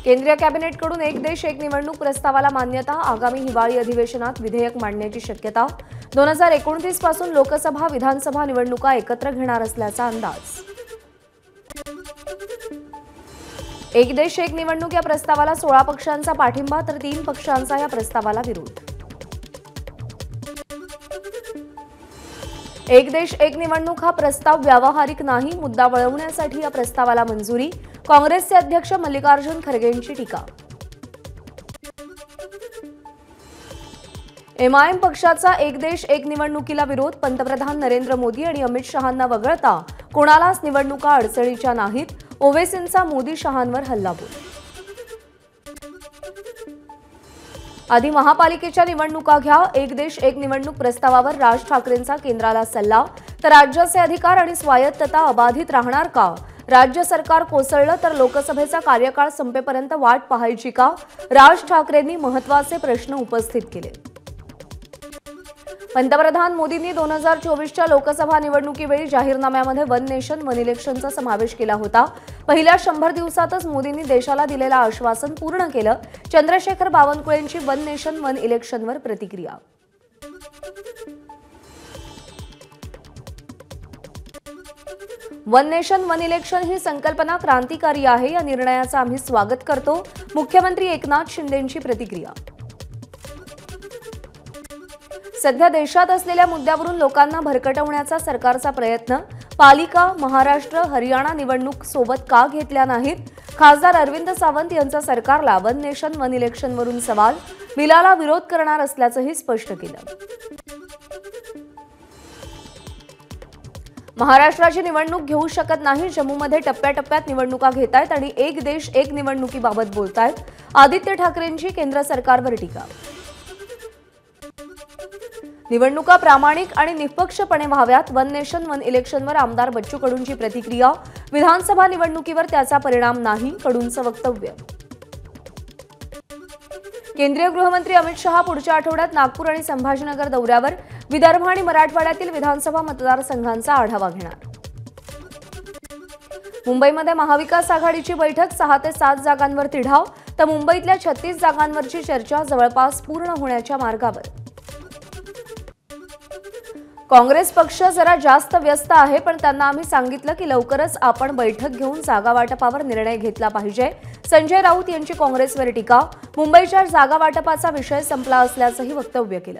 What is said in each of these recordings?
केंद्रीय कॅबिनेटकडून एक देश एक निवडणूक प्रस्तावाला मान्यता। आगामी हिवाळी अधिवेशनात विधेयक मांडण्याची शक्यता। 2029 पासून लोकसभा विधानसभा निवडणुका एकत्र घेणार असल्याचा अंदाज। एक देश एक निवडणूक या प्रस्तावाला 16 पक्षांचा पाठिंबा तर 3 पक्षांचा या प्रस्तावाला विरोध। एक देश एक निवडणूक हा प्रस्ताव व्यावहारिक नाही, मुद्दा वळवण्यासाठी या प्रस्तावाला मंजुरी। काँग्रेसचे अध्यक्ष मल्लिकार्जुन खरगेंची टीका। एमआयएम पक्षाचा एक देश एक निवडणुकीला विरोध। पंतप्रधान नरेंद्र मोदी आणि अमित शहांना वगळता कोणालाच निवडणुका अडचणीच्या नाहीत। ओवेसींचा मोदी शहांवर हल्लाबोल। आधी महापालिकेच्या निवडणुका घ्या। एक देश एक निवडणूक प्रस्तावावर राज ठाकरेंचा केंद्राला सल्ला। तर राज्याचे अधिकार आणि स्वायत्तता अबाधित राहणार का? राज्य सरकार कोसळलं तर लोकसभेचा कार्यकाळ संपेपर्यंत वाट पाहायची का? राज ठाकरेंनी महत्त्वाचे प्रश्न उपस्थित केले। पंतप्रधान मोदींनी 2024च्या लोकसभा निवडणुकीवेळी जाहीरनाम्यामध्ये वन नेशन वन इलेक्शनचा समावेश केला होता। पहिल्या 100 दिवसातच मोदींनी देशाला दिलेलं आश्वासन पूर्ण केलं। चंद्रशेखर बावनकुळेंची वन नेशन वन इलेक्शनवर प्रतिक्रिया। वन नेशन वन इलेक्शन ही संकल्पना क्रांतिकारी आहे। या निर्णयाचं आम्ही स्वागत करतो। मुख्यमंत्री एकनाथ शिंदेंची प्रतिक्रिया। सध्या देशात असलेल्या मुद्द्यावरून लोकांना भरकटवण्याचा सरकारचा प्रयत्न। पालिका, महाराष्ट्र, हरियाणा निवडणूक सोबत का घेतल्या नाहीत? खासदार अरविंद सावंत यांचा सरकारला वन नेशन वन इलेक्शनवरून सवाल। बिलाला विरोध करणार असल्याचंही स्पष्ट केलं। महाराष्ट्राची निवडणूक घेऊ शकत नाही। जम्मूमध्ये टप्प्याटप्प्यात निवडणुका घेतायत आणि एक देश एक निवडणुकीबाबत बोलतायत। आदित्य ठाकरेंची केंद्र सरकारवर टीका। निवडणुका प्रामाणिक आणि निष्पक्षपणे व्हाव्यात। वन नेशन वन इलेक्शनवर आमदार बच्चू कडूंची प्रतिक्रिया। विधानसभा निवडणुकीवर त्याचा परिणाम नाही, कडूंचं वक्तव्य। केंद्रीय गृहमंत्री अमित शहा पुढच्या आठवड्यात नागपूर आणि संभाजीनगर दौऱ्यावर। विदर्भ आणि मराठवाड्यातील विधानसभा मतदारसंघांचा आढावा घेणार। मुंबईमध्ये महाविकास आघाडीची बैठक। 6 ते 7 जागांवर तिढाव तर मुंबईतल्या 36 जागांवरची चर्चा जवळपास पूर्ण होण्याच्या मार्गावर। काँग्रेस पक्ष जरा जास्त व्यस्त आहे, पण त्यांना आम्ही सांगितलं की लवकरच आपण बैठक घेऊन जागा वाटपावर निर्णय घेतला पाहिजे। संजय राऊत यांची काँग्रेसवर टीका। मुंबईच्या जागा वाटपाचा विषय संपला असल्याचंही वक्तव्य केलं।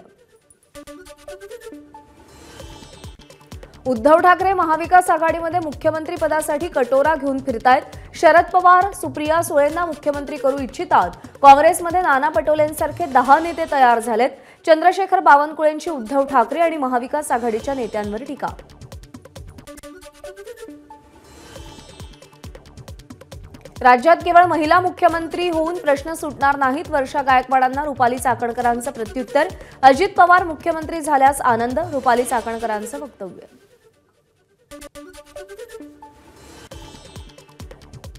उद्धव ठाकरे महाविकास आघाडीमध्ये मुख्यमंत्री पदासाठी कटोरा घेऊन फिरतायत। शरद पवार सुप्रिया सुळेंना मुख्यमंत्री करू इच्छितात। काँग्रेसमध्ये नाना पटोलेंसारखे 10 नेते तयार झालेत। चंद्रशेखर बावनकुळेंची उद्धव ठाकरे आणि महाविकास आघाडीच्या नेत्यांवर टीका। राज्यात केवळ महिला मुख्यमंत्री होऊन प्रश्न सुटणार नाहीत। वर्षा गायकवाडांना रुपाली चाकणकरांचं प्रत्युत्तर। अजित पवार मुख्यमंत्री झाल्यास आनंद, रुपाली चाकणकरांचं वक्तव्य।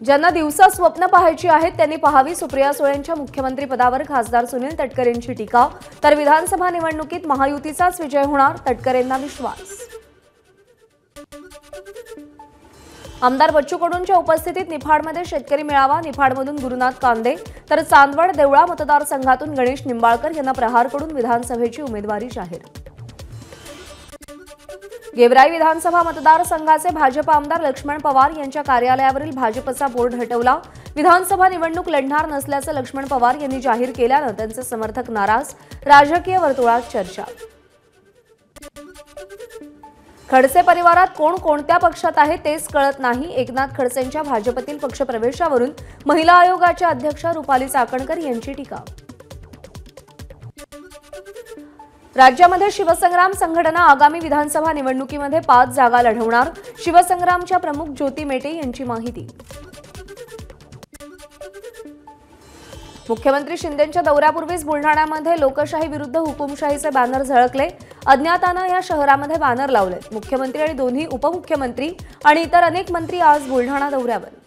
ज्यांना दिवसा स्वप्न पाहायची आहेत त्यांनी पाहावी। सुप्रिया सुळेंच्या मुख्यमंत्री पदावर खासदार सुनील तटकरेंची टीका। तर विधानसभा निवडणुकीत महायुतीचाच विजय होणार, तटकरेंना विश्वास। आमदार बच्चू कडूंच्या उपस्थितीत निफाडमध्ये शेतकरी मेळावा। निफाडमधून गुरुनाथ कांदे तर चांदवड देवळा मतदारसंघातून गणेश निंबाळकर यांना प्रहारकडून विधानसभेची उमेदवारी जाहीर। गेवराई विधानसभा मतदारसंघाचे भाजप आमदार लक्ष्मण पवार यांच्या कार्यालयावरील भाजपचा बोर्ड हटवला। विधानसभा निवडणूक लढणार नसल्याचं लक्ष्मण पवार यांनी जाहीर केल्यानं त्यांचे समर्थक नाराज। राजकीय वर्तुळात चर्चा। खडसे परिवारात कोण कोणत्या पक्षात आहे तेच कळत नाही। एकनाथ खडसेंच्या भाजपतील पक्षप्रवेशावरून महिला आयोगाच्या अध्यक्षा रुपाली चाकणकर यांची टीका। राज्यामध्ये शिवसंग्राम संघटना आगामी विधानसभा निवडणुकीमध्ये 5 जागा लढवणार। शिवसंग्रामच्या प्रमुख ज्योती मेटे यांची माहिती। मुख्यमंत्री शिंदेंच्या दौऱ्यापूर्वीच बुलढाण्यामध्ये लोकशाही विरुद्ध हुकुमशाहीचे बॅनर झळकले। अज्ञातानं या शहरामध्ये बॅनर लावले। मुख्यमंत्री आणि दोन्ही उपमुख्यमंत्री आणि इतर अनेक मंत्री आज बुलढाणा दौऱ्यावर।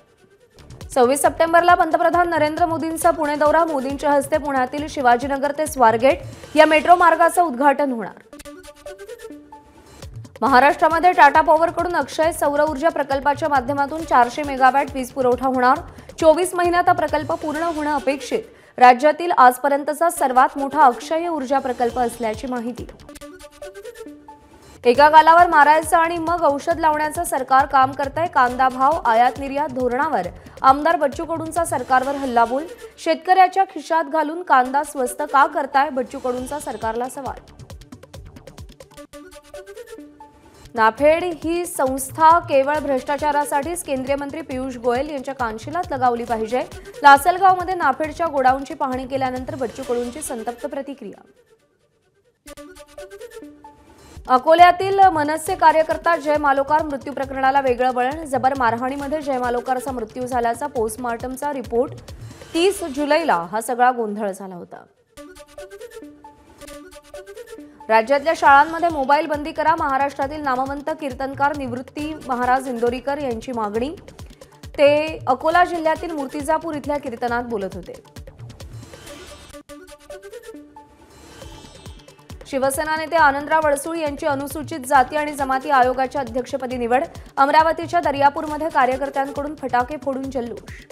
26 सप्टेंबरला पंतप्रधान नरेंद्र मोदींचा पुणे दौरा। मोदींच्या हस्ते पुण्यातील शिवाजीनगर ते स्वारगेट या मेट्रो मार्गाचं उद्घाटन होणार। महाराष्ट्रामध्ये टाटा पॉवरकडून अक्षय सौर ऊर्जा प्रकल्पाच्या माध्यमातून 400 मेगावॅट वीज पुरवठा होणार। 24 महिन्यात हा प्रकल्प पूर्ण होणं अपेक्षित। राज्यातील आजपर्यंतचा सर्वात मोठा अक्षय ऊर्जा प्रकल्प असल्याची माहिती। एका गालावर मारायचं आणि मग औषध लावण्याचं सरकार काम करतंय। कांदा भाव आयात निर्यात धोरणावर आमदार बच्चू कडूंचा सरकारवर हल्लाबोल। शेतकऱ्याच्या खिशात घालून कांदा स्वस्त का करताय, बच्चू कडूंचा सरकारला सवाल। नाफेड ही संस्था केवळ भ्रष्टाचारासाठीच केंद्रीय मंत्री पियुष गोयल यांच्या कानशिलात लगावली पाहिजे। लासलगावमध्ये नाफेडच्या गोडाऊनची पाहणी केल्यानंतर बच्चू कडूंची संतप्त प्रतिक्रिया। अकोल्यातील मनसे कार्यकर्ता जय मालोकार मृत्यू प्रकरणाला वेगळं वळण। जबर मारहाणीमध्ये जय मालोकारचा मृत्यू झाल्याचा पोस्टमार्टमचा रिपोर्ट। 30 जुलैला हा सगळा गोंधळ झाला होता। राज्यातल्या शाळांमध्ये मोबाईल बंदी करा, महाराष्ट्रातील नामवंत कीर्तनकार निवृत्ती महाराज इंदोरीकर यांची मागणी। ते अकोला जिल्ह्यातील मूर्तिजापूर इथल्या कीर्तनात बोलत होते। शिवसेना नेते आनंदराव अडसूळ यांची अनुसूचित जाती आणि जमाती आयोगाच्या अध्यक्षपदी निवड। अमरावतीच्या दर्यापूरमध्ये कार्यकर्त्यांकडून फटाके फोडून जल्लोष।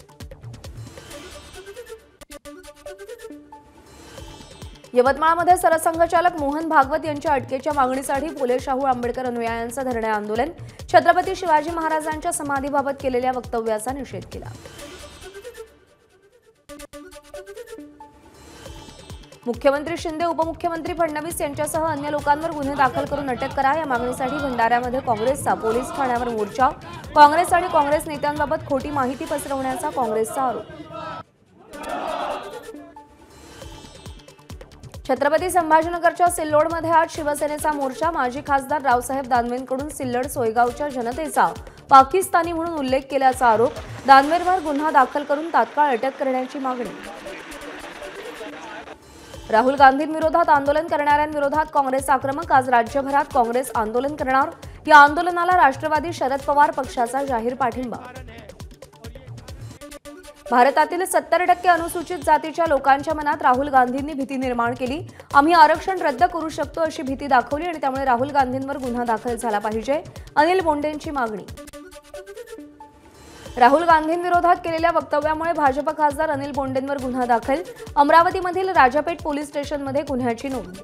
यवतमाळमध्ये सरसंघचालक मोहन भागवत यांच्या अटकेच्या मागणीसाठी फुले शाहू आंबेडकर अनुयायांचं धरणे आंदोलन। छत्रपती शिवाजी महाराजांच्या समाधीबाबत केलेल्या वक्तव्याचा निषेध केला। मुख्यमंत्री शिंदे उपमुख्यमंत्री फडणवीस यांच्यासह अन्य लोकांवर गुन्हे दाखल करून अटक करा, या मागणीसाठी भंडाऱ्यामध्ये काँग्रेसचा पोलीस ठाण्यावर मोर्चा। काँग्रेस आणि काँग्रेस नेत्यांबाबत खोटी माहिती पसरवण्याचा काँग्रेसचा आरोप। छत्रपती संभाजीनगरच्या सिल्लोडमध्ये आज शिवसेनेचा मोर्चा। माजी खासदार रावसाहेब दानवेंकडून सिल्लोड सोयगावच्या जनतेचा पाकिस्तानी म्हणून उल्लेख केल्याचा आरोप। दानवेंवर गुन्हा दाखल करून तात्काळ अटक करण्याची मागणी। राहुल गांधींविरोधात आंदोलन करणाऱ्यांविरोधात काँग्रेस आक्रमक। आज राज्यभरात काँग्रेस आंदोलन करणार। या आंदोलनाला राष्ट्रवादी शरद पवार पक्षाचा जाहीर पाठिंबा। भारतातील 70% अनुसूचित जातीच्या लोकांच्या मनात राहुल गांधींनी भीती निर्माण केली। आम्ही आरक्षण रद्द करू शकतो अशी भीती दाखवली आणि त्यामुळे राहुल गांधींवर गुन्हा दाखल झाला पाहिजे, अनिल बोंडेंची मागणी। राहुल गांधींविरोधात केलेल्या वक्तव्यामुळे भाजप खासदार अनिल बोंडेंवर गुन्हा दाखल। अमरावतीमधील राजापेठ पोलीस स्टेशनमध्ये गुन्ह्याची नोंद।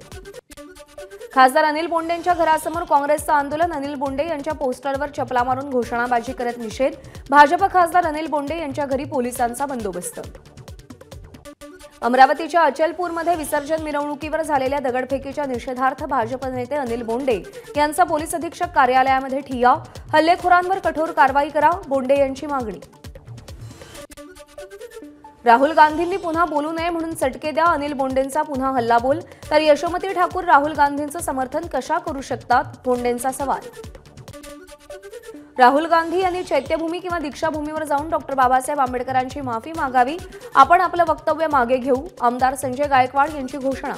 खासदार अनिल बोंडेंच्या घरासमोर काँग्रेसचं आंदोलन। अनिल बोंडे यांच्या पोस्टरवर चपला मारून घोषणाबाजी करत निषेध। भाजप खासदार अनिल बोंडे यांच्या घरी पोलिसांचा बंदोबस्त। अमरावतीच्या अचलपूरमध्ये विसर्जन मिरवणुकीवर झालेल्या दगडफेकीच्या निषेधार्थ भाजप नेते अनिल बोंडे यांचा पोलीस अधीक्षक कार्यालयामध्ये ठिय्या। हल्लेखोरांवर कठोर कारवाई करा, बोंडे यांची मागणी। राहुल गांधींनी पुन्हा बोलू नये म्हणून चटके द्या, अनिल बोंडेंचा पुन्हा हल्लाबोल। तर यशोमती ठाकूर राहुल गांधींचं समर्थन कशा करू शकतात, बोंडेंचा सवाल। राहुल गांधी यांनी चैत्यभूमी किंवा दीक्षाभूमीवर जाऊन डॉक्टर बाबासाहेब आंबेडकरांची माफी मागावी। आपण आपलं वक्तव्य मागे घेऊ, आमदार संजय गायकवाड यांची घोषणा।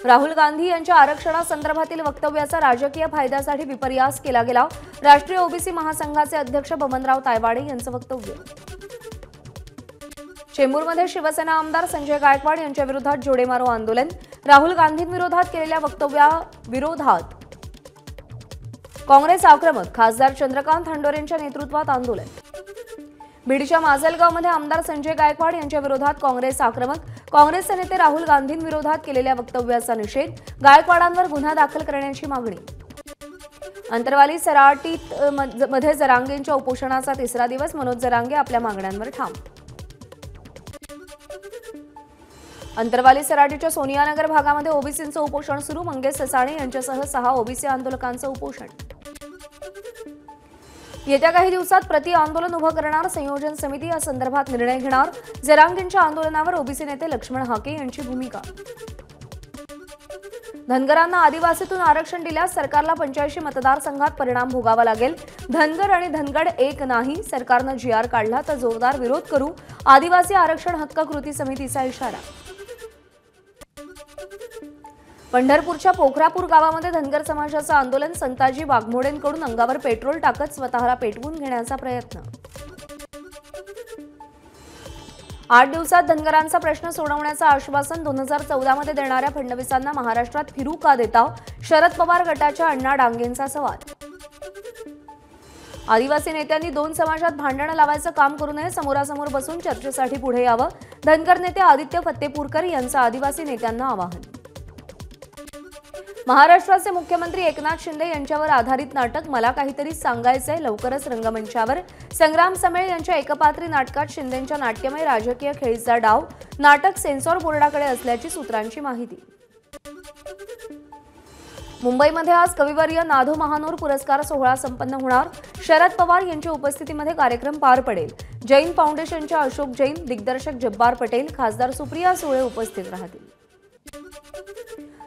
राहुल गांधी यांच्या आरक्षणासंदर्भातील वक्तव्याचा राजकीय फायद्यासाठी विपर्यास केला गेला। राष्ट्रीय ओबीसी महासंघाचे अध्यक्ष बबनराव तायवाडे यांचं वक्तव्य। चेंबूरमध्ये शिवसेना आमदार संजय गायकवाड यांच्या विरोधात जोडेमारो आंदोलन। राहुल गांधींविरोधात केलेल्या वक्तव्याविरोधात काँग्रेस आक्रमक। खासदार चंद्रकांत हंडोरेंच्या नेतृत्वात आंदोलन। बीडच्या माजलगावमध्ये आमदार संजय गायकवाड यांच्या विरोधात काँग्रेस आक्रमक। काँग्रेसचे नेते राहुल गांधींविरोधात केलेल्या वक्तव्याचा निषेध। गायकवाडांवर गुन्हा दाखल करण्याची मागणी। अंतरवाली सराटीत मध्ये जरांगेंच्या उपोषणाचा तिसरा दिवस। मनोज जरांगे आपल्या मागण्यांवर ठाम। अंतरवाली सराटीच्या सोनियानगर भागामध्ये ओबीसींचं उपोषण सुरू। मंगेश ससाणे यांच्यासह 6 ओबीसी आंदोलकांचं उपोषण। येत्या काही दिवसात प्रति आंदोलन उभं करणार संयोजन समिती, या संदर्भात निर्णय घेणार। जरांगेंच्या आंदोलनावर ओबीसी नेते लक्ष्मण हाके यांची भूमिका। धनगरांना आदिवासीतून आरक्षण दिल्यास सरकारला 85 मतदारसंघात परिणाम भोगावा लागेल। धनगर आणि धनगड एक नाही, सरकारनं जीआर काढला तर जोरदार विरोध करू, आदिवासी आरक्षण हक्क कृती समितीचा इशारा। पंढरपूरच्या पोखरापूर गावामध्ये धनगर समाजाचं आंदोलन। संताजी वाघमोडेंकडून अंगावर पेट्रोल टाकत स्वतःला पेटवून घेण्याचा प्रयत्न। 8 दिवसात धनगरांचा प्रश्न सोडवण्याचं आश्वासन 2014 मध्ये देणाऱ्या फडणवीसांना महाराष्ट्रात फिरू का देता? शरद पवार गटाच्या अण्णा डांगेंचा सवाल. आदिवासी नेत्यांनी 2 समाजात भांडण लावायचं काम करू नये, समोरासमोर बसून चर्चेसाठी पुढे यावं. धनगर नेते आदित्य फत्तेपूरकर यांचं आदिवासी नेत्यांना आवाहन. महाराष्ट्राचे मुख्यमंत्री एकनाथ शिंदे यांच्यावर आधारित नाटक मला काहीतरी सांगायचंय लवकरच रंगमंचावर. संग्राम समेळ यांच्या एकपात्री नाटकात शिंदेंच्या नाट्यमय राजकीय खेळीचा डाव. नाटक सेन्सॉर बोर्डाकडे असल्याची सूत्रांची माहिती. मुंबईमध्ये आज कविवर्य नाधो महानोर पुरस्कार सोहळा संपन्न होणार. शरद पवार यांच्या उपस्थितीमध्ये कार्यक्रम पार पडेल. जैन फाउंडेशनच्या अशोक जैन, दिग्दर्शक जब्बार पटेल, खासदार सुप्रिया सुळे उपस्थित राहतील.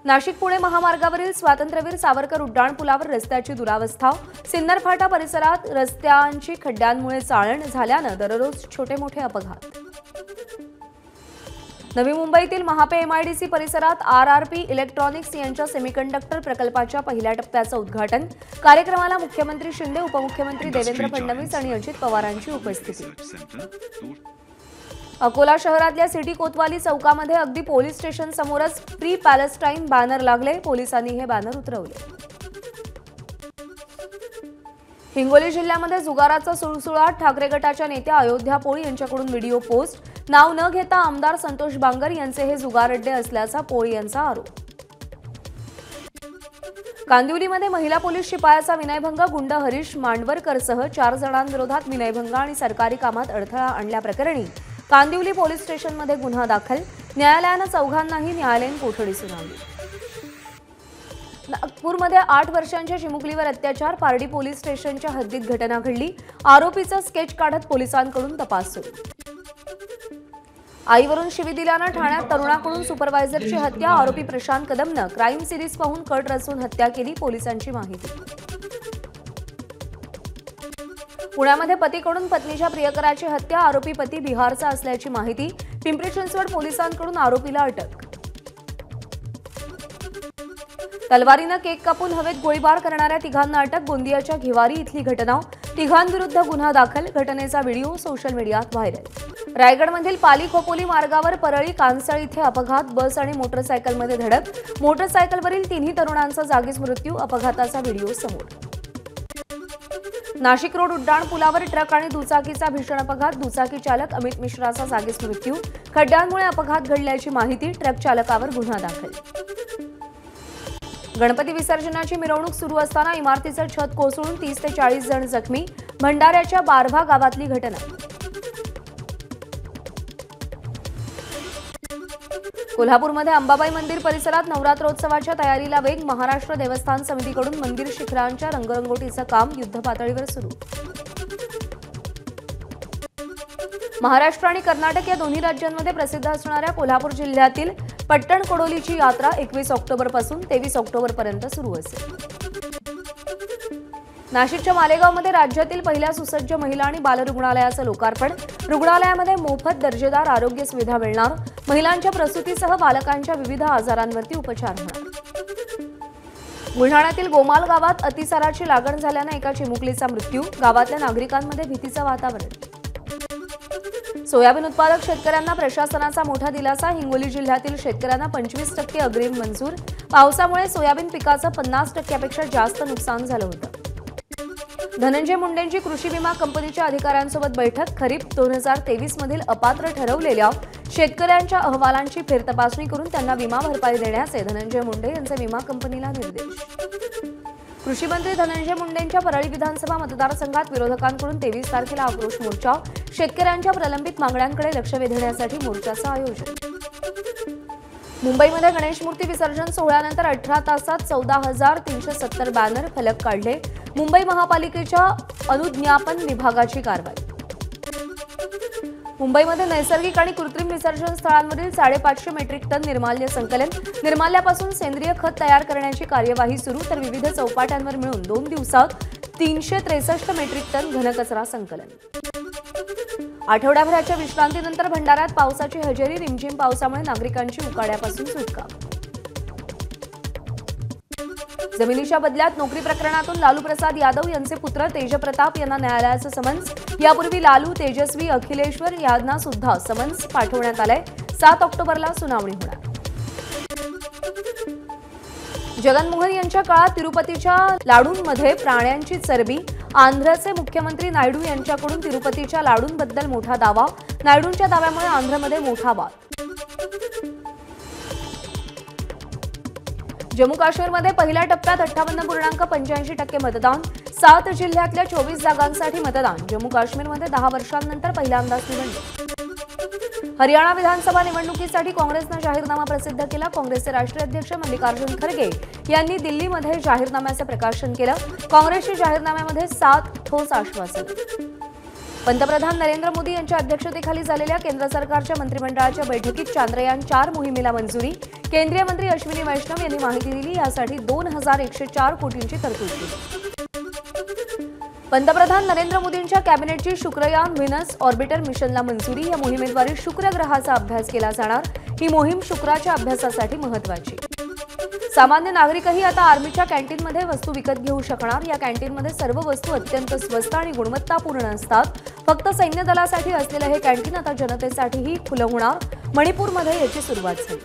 नाशिक पुणे महामार्गावरील स्वातंत्र्यवीर सावरकर उड्डाणपुलावर रस्त्याची दुरावस्था. सिन्नर फाटा परिसरात रस्त्यांची खड्ड्यांमुळे चाळण झाल्यानं दररोज छोटे मोठे अपघात. नवी मुंबईतील महापे एमआयडीसी परिसरात आरआरपी इलेक्ट्रॉनिक्स यांच्या सेमीकंडक्टर प्रकल्पाच्या पहिल्या टप्प्याचं उद्घाटन. कार्यक्रमाला मुख्यमंत्री शिंदे, उपमुख्यमंत्री देवेंद्र फडणवीस आणि अजित पवारांची उपस्थिती. अकोला शहरातल्या सिटी कोतवाली चौकामध्ये अगदी पोलीस स्टेशन समोरच फ्री पॅलेस्टाईन बॅनर लागले. पोलिसांनी हे बॅनर उतरवले. हिंगोली जिल्ह्यामध्ये जुगाराचा सुळसुळाट. ठाकरे गटाच्या नेत्या अयोध्या पोळ यांच्याकडून व्हिडिओ पोस्ट. नाव न घेता आमदार संतोष बांगर यांचे हे जुगार अड्डे असल्याचा पोळ यांचा आरोप. कांदिवलीमध्ये महिला पोलीस शिपायाचा विनयभंग. गुंड हरीश मांडवरकरसह 4 जणांविरोधात विनयभंग आणि सरकारी कामात अडथळा आणल्याप्रकरणी कांदिवली पोलीस स्टेशनमध्ये गुन्हा दाखल. न्यायालयानं चौघांनाही न्यायालयीन कोठडी सुनावली. नागपूरमध्ये 8 वर्षांच्या चिमुकलीवर अत्याचार. पारडी पोलीस स्टेशनच्या हद्दीत घटना घडली. आरोपीचा स्केच काढत पोलिसांकडून तपास सुरू. आईवरून शिवी दिल्यानं ठाण्यात तरुणाकडून सुपरवायझरची हत्या. आरोपी प्रशांत कदमनं क्राईम सिरीज पाहून कट रचून हत्या केली. पोलिसांची माहिती. पुण्यामध्ये पतीकडून पत्नीच्या प्रियकराची हत्या. आरोपी पती बिहारचा असल्याची माहिती. पिंपरी चिंचवड पोलिसांकडून आरोपीला अटक. तलवारीनं केक कापून हवेत गोळीबार करणाऱ्या तिघांना अटक. गोंदियाच्या घिवारी इथली घटना. तिघांविरुद्ध गुन्हा दाखल. घटनेचा व्हिडिओ सोशल मीडियात व्हायरल. रायगडमधील पाली खोपोली मार्गावर परळी कानसळ इथे अपघात. बस आणि मोटरसायकलमध्ये धडक. मोटरसायकलवरील 3 तरुणांचा जागीच मृत्यू. अपघाताचा व्हिडिओ समोर. नाशिक रोड उड्डाणपुलावर ट्रक आणि दुचाकीचा भीषण अपघात. दुचाकी चालक अमित मिश्राचा जागीच मृत्यू. खड्ड्यांमुळे अपघात घडल्याची माहिती. ट्रक चालकावर गुन्हा दाखल. गणपती विसर्जनाची मिरवणूक सुरू असताना इमारतीचं छत कोसळून 30 ते 40 जण जखमी. भंडाऱ्याच्या बारभा गावातली घटना. कोल्हापूरमध्ये अंबाबाई मंदिर परिसरात नवरात्रोत्सवाच्या तयारीला वेग. महाराष्ट्र देवस्थान समितीकडून मंदिर शिखरांच्या रंगरंगोटीचं काम युद्धपातळीवर सुरू. महाराष्ट्र आणि कर्नाटक या दोन्ही राज्यांमध्ये प्रसिद्ध असणाऱ्या कोल्हापूर जिल्ह्यातील पट्टणकोडोलीची यात्रा 21 ऑक्टोबरपासून 23 ऑक्टोबरपर्यंत सुरू असेल. नाशिकच्या मालेगावमध्ये राज्यातील पहिल्या सुसज्ज महिला आणि बालरुग्णालयाचं लोकार्पण. रुग्णालयामध्ये मोफत दर्जेदार आरोग्य सुविधा मिळणार. महिलांच्या प्रसूतीसह बालकांच्या विविध आजारांवरती उपचार होणार. बुलढाण्यातील गोमाल गावात अतिसाराची लागण झाल्यानं एका चिमुकलीचा मृत्यू. गावातल्या नागरिकांमध्ये भीतीचं वातावरण. सोयाबीन उत्पादक शेतकऱ्यांना प्रशासनाचा मोठा दिलासा. हिंगोली जिल्ह्यातील शेतकऱ्यांना 25% अग्रिम मंजूर. पावसामुळे सोयाबीन पिकाचं 50%पेक्षा जास्त नुकसान झालं होतं. धनंजय मुंडेंची कृषी विमा कंपनीच्या अधिकाऱ्यांसोबत बैठक. खरीप 2023 मधील अपात्र ठरवलेल्या शेतकऱ्यांच्या अहवालांची फेरतपासणी करून त्यांना विमा भरपाई देण्याचे धनंजय मुंडे यांचे विमा कंपनीला निर्देश. कृषी मंत्री धनंजय मुंडेंच्या परळी विधानसभा मतदारसंघात विरोधकांकडून 23 तारखेला आक्रोश मोर्चा. शेतकऱ्यांच्या प्रलंबित मागण्यांकडे लक्ष वेधण्यासाठी मोर्चाचं आयोजन. मुंबईमध्ये गणेश मूर्ती विसर्जन सोहळ्यानंतर 18 तासात 14,370 बॅनर फलक काढले. मुंबई महापालिकेच्या अनुज्ञापन विभागाची कारवाई. मुंबईमध्ये नैसर्गिक आणि कृत्रिम विसर्जन स्थळांवरील 550 मेट्रिक टन निर्माल्य संकलन. निर्माल्यापासून सेंद्रिय खत तयार करण्याची कार्यवाही सुरू. तर विविध चौपाट्यांवर मिळून 2 दिवसात 363 मेट्रिक टन घनकचरा संकलन. आठवड्याभराच्या विश्रांतीनंतर भंडाऱ्यात पावसाची हजेरी. रिमझिम पावसामुळे नागरिकांची उकाड्यापासून सुटका. जमिनीच्या बदल्यात नोकरी प्रकरणातून लालू प्रसाद यादव यांचे पुत्र तेजप्रताप यांना न्यायालयाचं समन्स। यापूर्वी लालू, तेजस्वी, अखिलेश्वर यांना सुद्धा समन्स पाठवण्यात आलंय। 7 ऑक्टोबरला सुनावणी होणार। जगनमोहन यांच्या काळात तिरुपतीच्या लाडूंमध्ये प्राण्यांची चरबी। आंध्रचे मुख्यमंत्री नायडू यांच्याकडून तिरुपतीच्या लाडूंबद्दल मोठा दावा। नायडूंच्या दाव्यामुळे आंध्रमध्ये मोठा वाद। जम्मू काश्मीरमध्ये पहिल्या टप्प्यात 58.85% मतदान। 7 जिल्ह्यातल्या 24 जागांसाठी मतदान। जम्मू काश्मीरमध्ये 10 वर्षांनंतर पहिल्यांदाच निवडणूक। हरियाणा विधानसभा निवडणुकीसाठी काँग्रेसनं जाहीरनामा प्रसिद्ध केला। काँग्रेसचे राष्ट्रीय अध्यक्ष मल्लिकार्जुन खरगे यांनी दिल्लीमध्ये जाहीरनाम्याचं प्रकाशन केलं। काँग्रेसच्या जाहीरनाम्यामध्ये 7 ठोस आश्वासनं। पंतप्रधान नरेंद्र मोदी यांच्या अध्यक्षतेखाली झालेल्या केंद्र सरकारच्या मंत्रिमंडळाच्या बैठकीत चांद्रयान 4 मोहिमेला मंजुरी। केंद्रीय मंत्री अश्विनी वैष्णव यांनी माहिती दिली। यासाठी 2104 कोटींची तरतूद केली। पंतप्रधान नरेंद्र मोदींच्या कॅबिनेटची शुक्रयान व्हीनस ऑर्बिटर मिशनला मंजुरी। या मोहिमेद्वारे शुक्र ग्रहाचा अभ्यास केला जाणार। ही मोहीम शुक्राच्या अभ्यासासाठी महत्त्वाची। सामान्य नागरिकही आता आर्मीच्या कॅन्टीनमध्ये वस्तू विकत घेऊ शकणार। या कॅन्टीनमध्ये सर्व वस्तू अत्यंत स्वस्त आणि गुणवत्तापूर्ण असतात। फक्त सैन्य दलासाठी असलेलं हे कॅन्टीन आता जनतेसाठीही खुलं होणार। मणिपूरमध्ये याची सुरुवात झाली।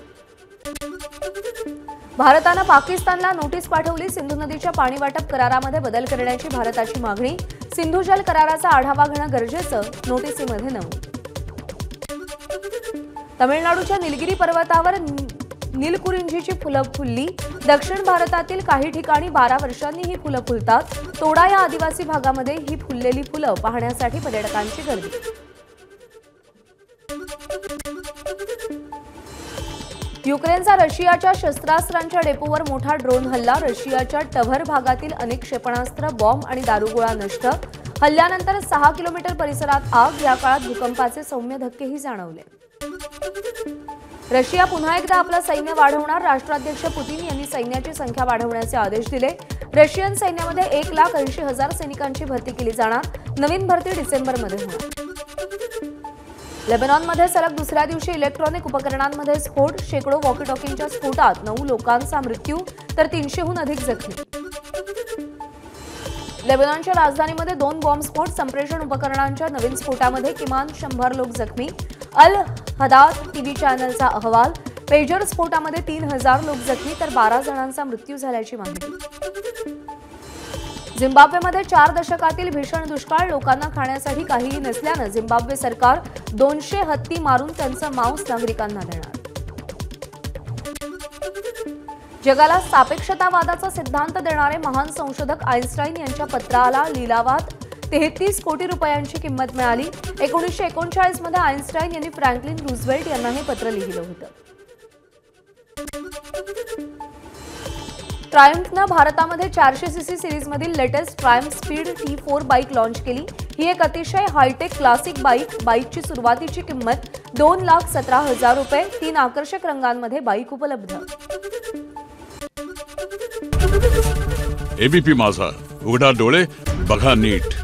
भारतानं पाकिस्तानला नोटीस पाठवली। सिंधू नदीच्या पाणी वाटप करारामध्ये बदल करण्याची भारताची मागणी। सिंधू जल कराराचा आढावा घेणं गरजेचं, नोटीसीमध्ये नमूद। तमिळनाडूच्या निलगिरी पर्वतावर नीलकुरिंजीची फुलं फुलली। दक्षिण भारतातील काही ठिकाणी 12 वर्षांनी ही फुलं फुलतात। तोडा या आदिवासी भागामध्ये ही फुललेली फुलं पाहण्यासाठी पर्यटकांची गर्दी। युक्रेनचा रशियाच्या शस्त्रास्त्रांच्या डेपोवर मोठा ड्रोन हल्ला। रशियाच्या टव्हर भागातील अनेक क्षेपणास्त्र, बॉम्ब आणि दारुगोळा नष्ट। हल्ल्यानंतर 6 किलोमीटर परिसरात आग। या काळात भूकंपाचे सौम्य धक्केही जाणवले। रशिया पुन्हा एकदा आपलं सैन्य वाढवणार। राष्ट्राध्यक्ष पुतीन यांनी सैन्याची संख्या वाढवण्याचे आदेश दिले। रशियन सैन्यामध्ये 1,80,000 सैनिकांची भरती केली जाणार। नवीन भरती डिसेंबरमध्ये होणार। लेबनॉनमध्ये सलग दुसऱ्या दिवशी इलेक्ट्रॉनिक उपकरणांमध्ये स्फोट। शेकडो वॉकी टॉकींच्या स्फोटात 9 लोकांचा मृत्यू तर 300हून अधिक जखमी। लेबनॉनच्या राजधानीमध्ये 2 बॉम्बस्फोट। संप्रेषण उपकरणांच्या नवीन स्फोटामध्ये किमान 100 लोक जखमी। अल हदाद टीव्ही चॅनलचा अहवाल। पेजर स्फोटामध्ये 3000 लोक जखमी तर 12 जणांचा मृत्यू झाल्याची माहिती। झिम्बाब्वेमध्ये 4 दशकातील भीषण दुष्काळ। लोकांना खाण्यासाठी काहीही नसल्यानं झिम्बाब्वे सरकार 200 हत्ती मारून त्यांचं मांस नागरिकांना देणार। जगाला सापेक्षतावादाचा सिद्धांत देणारे महान संशोधक आइन्स्टाईन यांच्या पत्राला लिलावात 33 कोटी रुपयांची किंमत मिळाली। 1939 मध्ये आइन्स्टाईन यांनी फ्रँकलिन रूझवेल्ट यांना हे पत्र लिहिलं होतं। ट्रायम्फनं भारतामध्ये 400 सीसी सिरीजमधील latest Triumph Speed T4 bike launch केली। ही एक अतिशय हायटेक क्लासिक बाईकची सुरुवातीची किंमत 2,17,000 रुपये। 3 आकर्षक रंगांमध्ये बाईक उपलब्ध। एबीपी माझा, उघडा डोळे बघा नीट।